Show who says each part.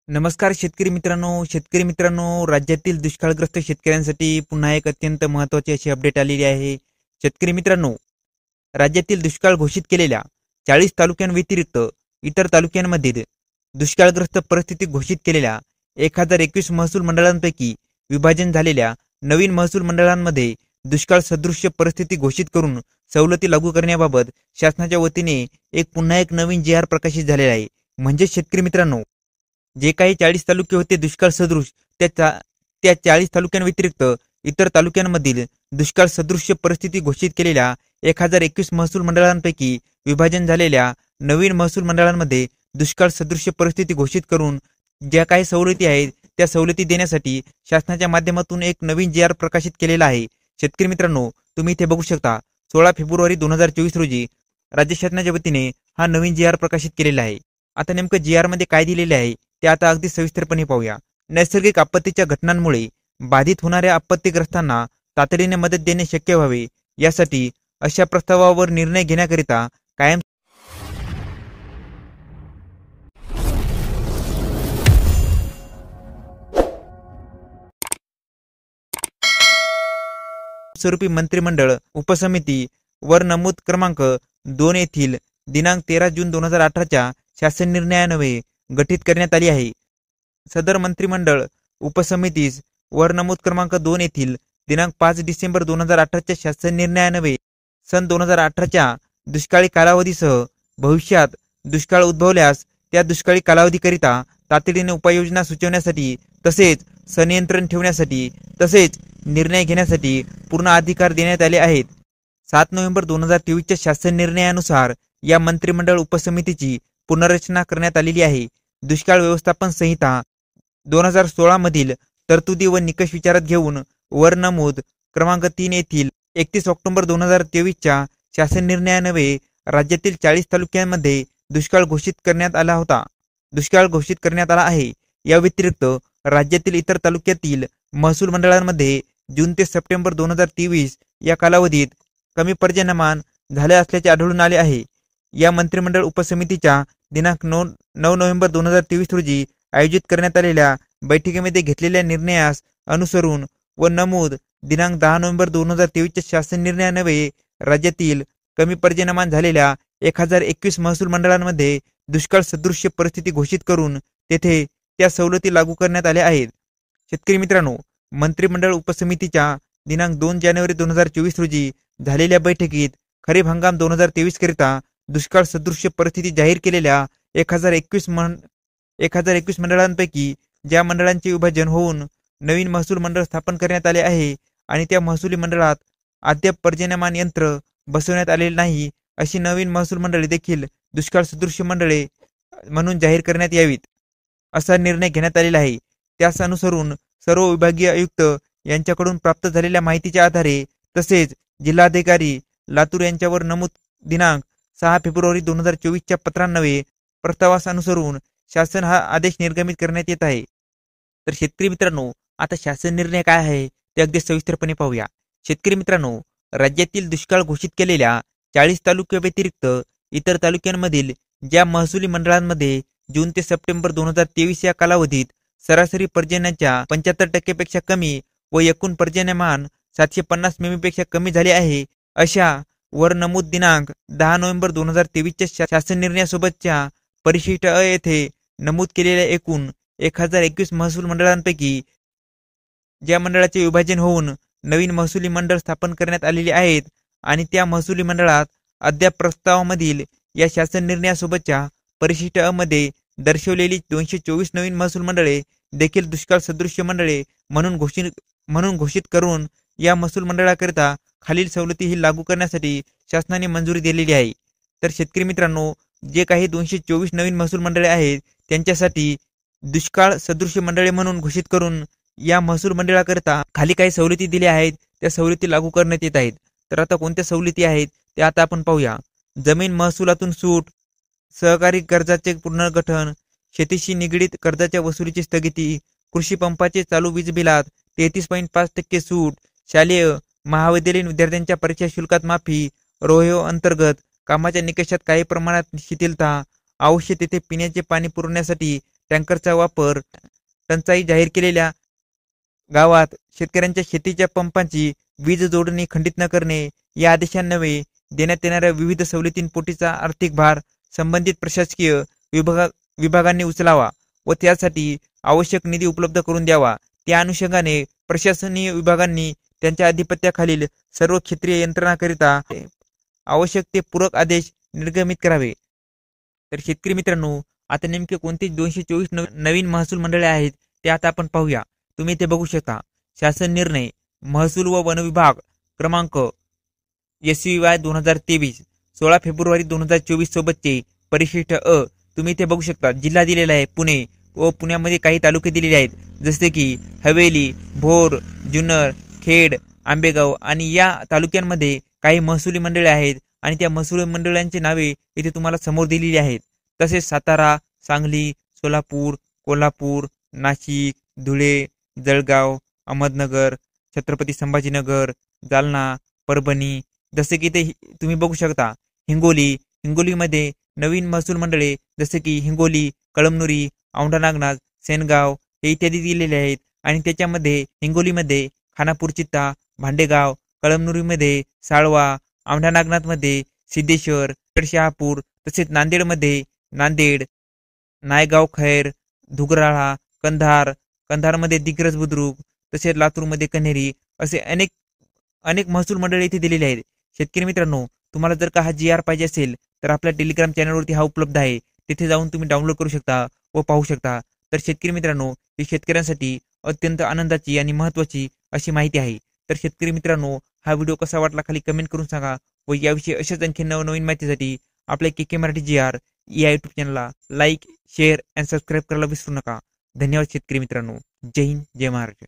Speaker 1: नमस्कार शेतकरी मित्रांनो, राज्यातील दुष्काळग्रस्त शेतकऱ्यांसाठी पुन्हा एक अत्यंत महत्त्वाची अशी अपडेट आलेली आहे. शेतकरी मित्रांनो, राज्यातील दुष्काळ घोषित केलेल्या 40 तालुक्यांव्यतिरिक्त इतर तालुक्यांमध्ये दुष्काळग्रस्त परिस्थिती घोषित केलेल्या 1021 महसूल मंडळांपैकी विभाजन झालेल्या नवीन महसूल मंडळांमध्ये दुष्काळ सदृश्य परिस्थिती घोषित करून सवलती लागू करण्याबाबत शासनाच्या वतीने पुन्हा एक नवीन जी आर प्रकाशित झालेला आहे. म्हणजे शेतकरी मित्रांनो, जे काही 40 तालुके होते दुष्काळ सदृश, त्या 40 तालुक्यांव्यतिरिक्त इतर तालुक्यांमधील दुष्काळ सदृश्य परिस्थिती घोषित केलेल्या 1021 महसूल मंडळांपैकी विभाजन झालेल्या नवीन महसूल मंडळांमध्ये दुष्काळ सदृश्य परिस्थिती घोषित करून ज्या काही सवलती आहेत त्या सवलती देण्यासाठी शासनाच्या माध्यमातून एक नवीन जी आर प्रकाशित केलेला आहे. शेतकरी मित्रांनो, तुम्ही इथे बघू शकता 16 फेब्रुवारी 2024 रोजी राज्य शासनाच्या वतीने हा नवीन जी आर प्रकाशित केलेला आहे. आता नेमकं जी आर मध्ये काय दिलेले आहे ते आता अगदी सविस्तरपणे पाहूया. नैसर्गिक आपत्तीच्या घटनांमुळे बाधित होणाऱ्या आपत्तीग्रस्तांना तातडीने मदत देणे शक्य व्हावे यासाठी अशा प्रस्तावावर निर्णय घेण्याकरिता कायम स्वरूपी मंत्रिमंडळ उपसमिती वर नमूद क्रमांक 2 येथील दिनांक 13 जून 2018च्या शासन निर्णयान्वये गठीत करण्यात आली आहे. सदर मंत्रिमंडळ उपसमितीस वर नमूद क्रमांक 2 येथील दिनांक 5 डिसेंबर 2018च्या शासन निर्णयान्वये सन 2018च्या दुष्काळी कालावधीसह भविष्यात दुष्काळ उद्भवल्यास त्या दुष्काळी कालावधीकरिता तातडीने उपाययोजना सुचवण्यासाठी तसेच संनियंत्रण ठेवण्यासाठी तसेच निर्णय घेण्यासाठी पूर्ण अधिकार देण्यात आले आहेत. 7 नोव्हेंबर 2023च्या शासन निर्णयानुसार या मंत्रिमंडळ उपसमितीची पुनर्रचना करण्यात आलेली आहे. दुष्काळ व्यवस्थापन संहिता 2016 मधील तरतुदी व निकष विचारात घेऊन वर नमूद क्रमांक 3 येथील 31 ऑक्टोबर 2023च्या शासन निर्णयान्वये राज्यातील 40 तालुक्यांमध्ये दुष्काळ घोषित करण्यात आला आहे. या व्यतिरिक्त राज्यातील इतर तालुक्यातील महसूल मंडळांमध्ये जून ते सप्टेंबर 2023 या कालावधीत कमी पर्जन्यमान झाले असल्याचे आढळून आले आहे. या मंत्रिमंडळ उपसमितीच्या दिनांक 9 नोव्हेंबर 2023 रोजी आयोजित करण्यात आलेल्या बैठकीमध्ये घेतलेल्या निर्णयास अनुसरून व नमूद दिनांक 10 नोव्हेंबर 2023च्या शासन निर्णयान्वये राज्यातील कमी पर्जन्यमान झालेल्या 1021 महसूल मंडळांमध्ये दुष्काळ सदृश्य परिस्थिती घोषित करून तेथे त्या सवलती लागू करण्यात आल्या आहेत. शेतकरी मित्रांनो, मंत्रिमंडळ उपसमितीच्या दिनांक 2 जानेवारी 2024 रोजी झालेल्या बैठकीत खरीप हंगाम 2023 करिता दुष्काळ सदृश्य परिस्थिती जाहीर केलेल्या 1021 मंडळांपैकी ज्या मंडळांचे विभाजन होऊन नवीन महसूल मंडळ स्थापन करण्यात आले आहे आणि त्या महसुली मंडळात अद्याप पर्जन्यमान यंत्र बसवण्यात आलेले नाही अशी नवीन महसूल मंडळे देखील दुष्काळ सदृश्य मंडळे म्हणून जाहीर करण्यात यावीत असा निर्णय घेण्यात आलेला आहे. त्यास अनुसरून सर्व विभागीय आयुक्त यांच्याकडून प्राप्त झालेल्या माहितीच्या आधारे तसेच जिल्हाधिकारी लातूर यांच्यावर नमूद दिनांक 6 फेब्रुवारी 2024च्या पत्रान्वये प्रस्तावास अनुसरून शासन हा आदेश निर्गमित करण्यात येत आहे. तर शेतकरी मित्रांनो, आता शासन निर्णय काय आहे ते अगदी सविस्तरपणे पाहूया. शेतकरी मित्रांनो, राज्यातील दुष्काळ घोषित केलेल्या 40 तालुक्यांव्यतिरिक्त इतर तालुक्यांमधील ज्या महसुली मंडळांमध्ये जून ते सप्टेंबर 2023 या कालावधीत सरासरी पर्जन्याच्या 75% पेक्षा कमी व एकूण पर्जन्यमान 750 मिमीपेक्षा कमी झाले आहे अशा वर नमूद दिनांक 10 नोव्हेंबर 2023च्या शासन निर्णयासोबतच्या परिशिष्ट अ येथे नमूद केलेल्या एकूण 1021 महसूल मंडळांपैकी ज्या मंडळाचे विभाजन होऊन नवीन महसुली मंडळ स्थापन करण्यात आलेले आहेत आणि त्या महसुली मंडळात अद्याप प्रस्तावामधील या शासन निर्णयासोबतच्या परिशिष्ट अ मध्ये दर्शवलेली 224 नवीन महसूल मंडळे देखील दुष्काळ सदृश्य मंडळे म्हणून घोषित करून या महसूल मंडळाकरिता खालील सवलती ही लागू करण्यासाठी शासनाने मंजुरी दिलेली आहे. तर शेतकरी मित्रांनो, जे काही 224 नवीन महसूल मंडळे आहेत त्यांच्यासाठी दुष्काळ सदृश्य मंडळे म्हणून घोषित करून या महसूल मंडळाकरिता खाली काही सवलती दिल्या आहेत त्या सवलती लागू करण्यात येत आहेत. तर आता कोणत्या सवलती आहेत ते आता आपण पाहूया. जमीन महसुलातून सूट, सहकारी कर्जाचे पुनर्गठन, शेतीशी निगडीत कर्जाच्या वसुलीची स्थगिती, कृषी पंपाचे चालू वीज बिलात 33.5% सूट, शालेय महाविद्यालयीन विद्यार्थ्यांच्या परीक्षा शुल्कात माफी, रोह्यो अंतर्गत कामाच्या निकषात काही प्रमाणात शिथिलता, आवश्यक तेथे पिण्याचे पाणी पुरवण्यासाठी टँकरचा वापर, टंचाई जाहीर केलेल्या गावात शेतकऱ्यांच्या शेतीच्या पंपांची वीज जोडणी खंडित न करणे, या आदेशान्वये देण्यात येणाऱ्या विविध सवलतींपोटीचा आर्थिक भार संबंधित प्रशासकीय विभागांनी उचलावा व त्यासाठी आवश्यक निधी उपलब्ध करून द्यावा. त्या अनुषंगाने प्रशासकीय विभागांनी त्यांच्या अधिपत्याखालील सर्व क्षेत्रीय यंत्रणाकरिता आवश्यक ते पूरक आदेश निर्गमित करावे. तर शेतकरी मित्रांनो, आता नेमके कोणते 224 नवीन महसूल मंडळे आहेत ते आता आपण पाहूया. तुम्ही ते बघू शकता. शासन निर्णय महसूल व वन विभाग क्रमांक SVY 2023 16 फेब्रुवारी 2024 सोबतचे परिशिष्ट अ. तुम्ही ते बघू शकता. जिल्हा दिलेला आहे पुणे व पुण्यामध्ये काही तालुके दिलेले आहेत, जसे की हवेली, भोर, जुन्नर, खेड, आंबेगाव आणि या तालुक्यांमध्ये काही महसुली मंडळे आहेत आणि त्या महसुली मंडळांची नावे इथे तुम्हाला समोर दिलेली आहेत. तसेच सातारा, सांगली, सोलापूर, कोल्हापूर, नाशिक, धुळे, जळगाव, अहमदनगर, छत्रपती संभाजीनगर, जालना, परभणी, जसे की ते तुम्ही बघू शकता. हिंगोलीमध्ये नवीन महसूल मंडळे जसे की हिंगोली, कळमनुरी, औंढा नागनाथ, सेनगाव हे इत्यादी दिलेले आहेत. आणि त्याच्यामध्ये हिंगोलीमध्ये खानापूर चित्ता, भांडेगाव, कळमनुरीमध्ये साळवा, औंढा नागनाथमध्ये सिद्धेश्वर, शहापूर, तसेच नांदेडमध्ये नांदेड, नायगाव खैर, धुगराळा, कंधारमध्ये दिग्रज बुद्रुक, तसेच लातूरमध्ये कन्हेरी, असे अनेक महसूल मंडळे इथे दिलेले आहेत. शेतकरी मित्रांनो, तुम्हाला जर का हा GR पाहिजे असेल तर आपल्या टेलिग्राम चॅनलवरती हा उपलब्ध आहे. तिथे जाऊन तुम्ही डाउनलोड करू शकता व पाहू शकता. तर शेतकरी मित्रांनो, ही शेतकऱ्यांसाठी अत्यंत आनंदाची आणि महत्त्वाची अशी माहिती आहे. तर शेतकरी मित्रांनो, हा व्हिडिओ कसा वाटला खाली कमेंट करून सांगा व याविषयी अशाच आणखी नवनवीन माहितीसाठी आपल्या KK मराठी GR या यूट्यूब चॅनलला लाईक, शेअर आणि सबस्क्राईब करायला विसरू नका. धन्यवाद शेतकरी मित्रांनो. जय हिंद, जय महाराष्ट्र.